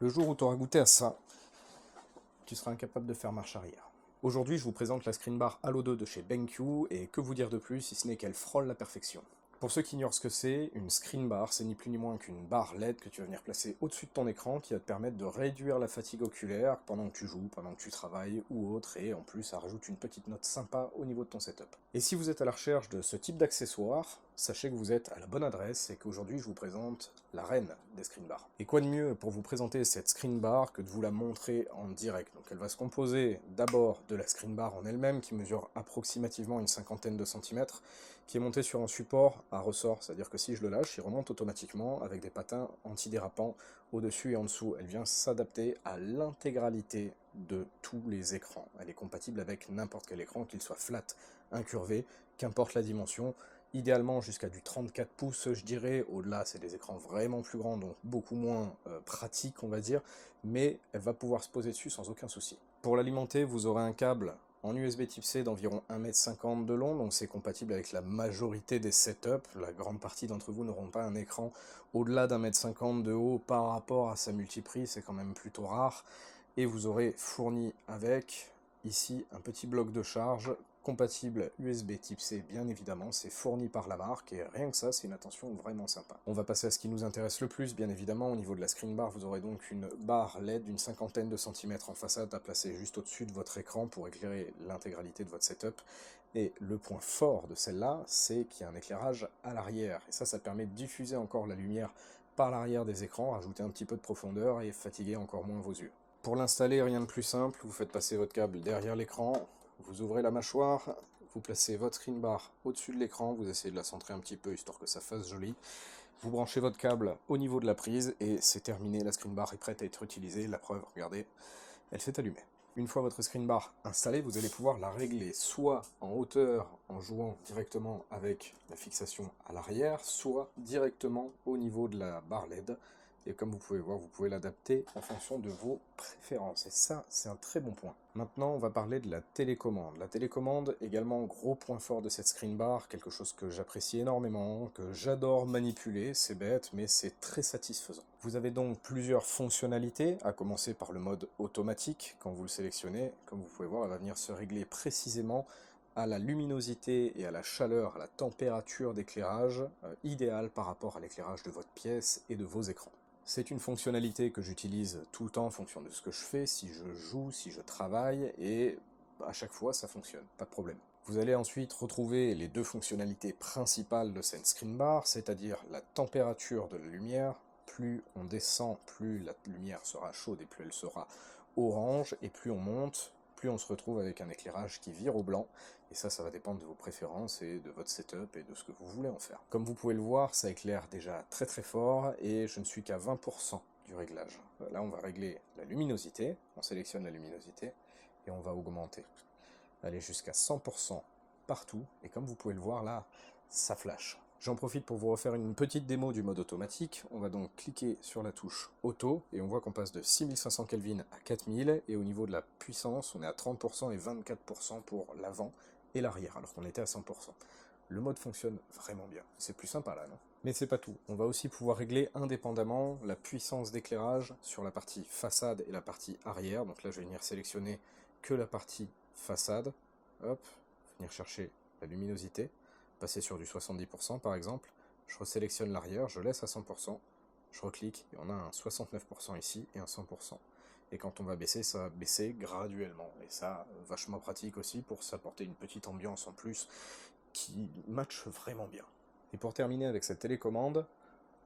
Le jour où tu auras goûté à ça, tu seras incapable de faire marche arrière. Aujourd'hui, je vous présente la screenbar Halo 2 de chez BenQ, et que vous dire de plus si ce n'est qu'elle frôle la perfection. Pour ceux qui ignorent ce que c'est, une screenbar, c'est ni plus ni moins qu'une barre LED que tu vas venir placer au-dessus de ton écran qui va te permettre de réduire la fatigue oculaire pendant que tu joues, pendant que tu travailles ou autre, et en plus ça rajoute une petite note sympa au niveau de ton setup. Et si vous êtes à la recherche de ce type d'accessoires, sachez que vous êtes à la bonne adresse et qu'aujourd'hui je vous présente la reine des screenbars. Et quoi de mieux pour vous présenter cette screenbar que de vous la montrer en direct. Donc elle va se composer d'abord de la screenbar en elle-même qui mesure approximativement une cinquantaine de centimètres, qui est montée sur un support à ressort, c'est-à-dire que si je le lâche, il remonte automatiquement avec des patins antidérapants au-dessus et en dessous. Elle vient s'adapter à l'intégralité de tous les écrans. Elle est compatible avec n'importe quel écran, qu'il soit flat, incurvé, qu'importe la dimension. Idéalement jusqu'à du 34 pouces, je dirais. Au-delà, c'est des écrans vraiment plus grands, donc beaucoup moins pratiques, on va dire. Mais elle va pouvoir se poser dessus sans aucun souci. Pour l'alimenter, vous aurez un câble en USB type C d'environ 1,50 m de long, donc c'est compatible avec la majorité des setups. La grande partie d'entre vous n'auront pas un écran au-delà d'1,50 m de haut par rapport à sa multiprise, c'est quand même plutôt rare. Et vous aurez fourni avec, ici, un petit bloc de charge compatible USB type C, bien évidemment, c'est fourni par la marque, et rien que ça, c'est une attention vraiment sympa. On va passer à ce qui nous intéresse le plus, bien évidemment, au niveau de la screen bar, vous aurez donc une barre LED d'une cinquantaine de centimètres en façade à placer juste au-dessus de votre écran pour éclairer l'intégralité de votre setup. Et le point fort de celle-là, c'est qu'il y a un éclairage à l'arrière, et ça permet de diffuser encore la lumière par l'arrière des écrans, rajouter un petit peu de profondeur et fatiguer encore moins vos yeux. Pour l'installer, rien de plus simple, vous faites passer votre câble derrière l'écran, vous ouvrez la mâchoire, vous placez votre screen bar au-dessus de l'écran, vous essayez de la centrer un petit peu histoire que ça fasse joli. Vous branchez votre câble au niveau de la prise et c'est terminé, la screen bar est prête à être utilisée. La preuve, regardez, elle s'est allumée. Une fois votre screen bar installée, vous allez pouvoir la régler soit en hauteur en jouant directement avec la fixation à l'arrière, soit directement au niveau de la barre LED. Et comme vous pouvez voir, vous pouvez l'adapter en fonction de vos préférences. Et ça, c'est un très bon point. Maintenant, on va parler de la télécommande. La télécommande, également gros point fort de cette screen bar, quelque chose que j'apprécie énormément, que j'adore manipuler. C'est bête, mais c'est très satisfaisant. Vous avez donc plusieurs fonctionnalités, à commencer par le mode automatique. Quand vous le sélectionnez, comme vous pouvez voir, elle va venir se régler précisément à la luminosité et à la chaleur, à la température d'éclairage, idéale par rapport à l'éclairage de votre pièce et de vos écrans. C'est une fonctionnalité que j'utilise tout le temps en fonction de ce que je fais, si je joue, si je travaille, et à chaque fois ça fonctionne, pas de problème. Vous allez ensuite retrouver les deux fonctionnalités principales de cette screen bar, c'est-à-dire la température de la lumière. Plus on descend, plus la lumière sera chaude et plus elle sera orange, et plus on monte, plus on se retrouve avec un éclairage qui vire au blanc, et ça va dépendre de vos préférences et de votre setup et de ce que vous voulez en faire. Comme vous pouvez le voir, ça éclaire déjà très très fort, et je ne suis qu'à 20% du réglage. Là on va régler la luminosité, on sélectionne la luminosité, et on va augmenter. Aller jusqu'à 100% partout, et comme vous pouvez le voir là, ça flash. J'en profite pour vous refaire une petite démo du mode automatique. On va donc cliquer sur la touche auto, et on voit qu'on passe de 6500 Kelvin à 4000, et au niveau de la puissance, on est à 30% et 24% pour l'avant et l'arrière, alors qu'on était à 100%. Le mode fonctionne vraiment bien. C'est plus sympa là, non? Mais c'est pas tout. On va aussi pouvoir régler indépendamment la puissance d'éclairage sur la partie façade et la partie arrière. Donc là, je vais venir sélectionner que la partie façade. Hop, venir chercher la luminosité, passer sur du 70% par exemple. Je resélectionne l'arrière, je laisse à 100%, je reclique et on a un 69% ici et un 100%. Et quand on va baisser, ça va baisser graduellement. Et ça, vachement pratique aussi pour s'apporter une petite ambiance en plus qui match vraiment bien. Et pour terminer avec cette télécommande,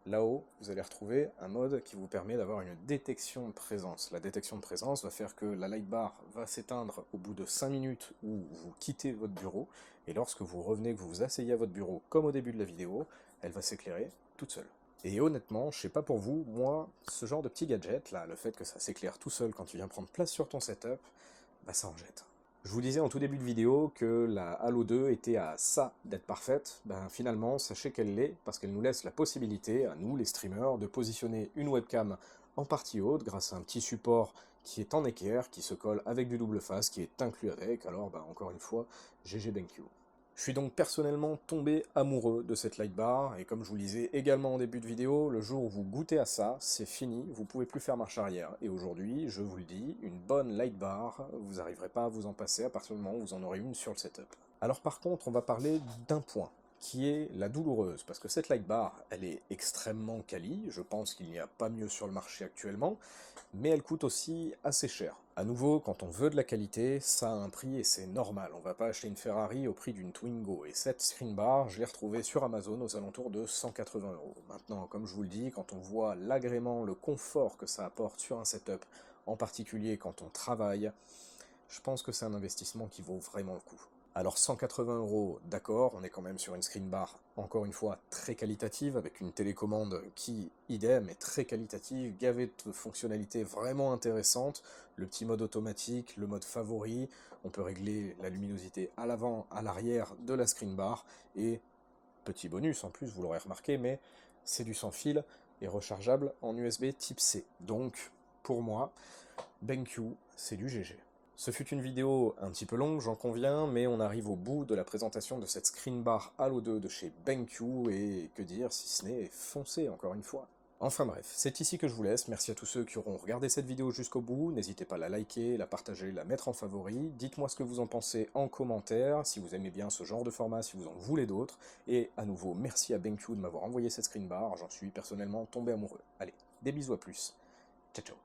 là-haut, vous allez retrouver un mode qui vous permet d'avoir une détection de présence. La détection de présence va faire que la light bar va s'éteindre au bout de 5 minutes où vous quittez votre bureau, et lorsque vous revenez, que vous vous asseyez à votre bureau, comme au début de la vidéo, elle va s'éclairer toute seule. Et honnêtement, je sais pas pour vous, moi, ce genre de petit gadget, là, le fait que ça s'éclaire tout seul quand tu viens prendre place sur ton setup, bah ça en jette. Je vous disais en tout début de vidéo que la Halo 2 était à ça d'être parfaite. Ben finalement, sachez qu'elle l'est, parce qu'elle nous laisse la possibilité, à nous les streamers, de positionner une webcam en partie haute grâce à un petit support qui est en équerre, qui se colle avec du double face, qui est inclus avec. Alors ben, encore une fois, GG BenQ. Je suis donc personnellement tombé amoureux de cette light bar, et comme je vous le disais également en début de vidéo, le jour où vous goûtez à ça, c'est fini, vous pouvez plus faire marche arrière. Et aujourd'hui, je vous le dis, une bonne light bar, vous n'arriverez pas à vous en passer à partir du moment où vous en aurez une sur le setup. Alors par contre, on va parler d'un point, qui est la douloureuse, parce que cette light bar, elle est extrêmement quali, je pense qu'il n'y a pas mieux sur le marché actuellement, mais elle coûte aussi assez cher. À nouveau, quand on veut de la qualité, ça a un prix et c'est normal. On va pas acheter une Ferrari au prix d'une Twingo. Et cette screen bar, je l'ai retrouvée sur Amazon aux alentours de 180 euros. Maintenant, comme je vous le dis, quand on voit l'agrément, le confort que ça apporte sur un setup, en particulier quand on travaille, je pense que c'est un investissement qui vaut vraiment le coup. Alors 180 euros, d'accord, on est quand même sur une screen bar, encore une fois, très qualitative, avec une télécommande qui, idem, est très qualitative, gavée de fonctionnalités vraiment intéressantes, le petit mode automatique, le mode favori, on peut régler la luminosité à l'avant, à l'arrière de la screen bar, et petit bonus en plus, vous l'aurez remarqué, mais c'est du sans fil et rechargeable en USB type C. Donc, pour moi, BenQ, c'est du GG. Ce fut une vidéo un petit peu longue, j'en conviens, mais on arrive au bout de la présentation de cette screen bar Halo 2 de chez BenQ, et que dire si ce n'est foncé encore une fois. Enfin bref, c'est ici que je vous laisse, merci à tous ceux qui auront regardé cette vidéo jusqu'au bout, n'hésitez pas à la liker, la partager, la mettre en favori, dites-moi ce que vous en pensez en commentaire, si vous aimez bien ce genre de format, si vous en voulez d'autres, et à nouveau merci à BenQ de m'avoir envoyé cette screen bar, j'en suis personnellement tombé amoureux. Allez, des bisous à plus, ciao ciao.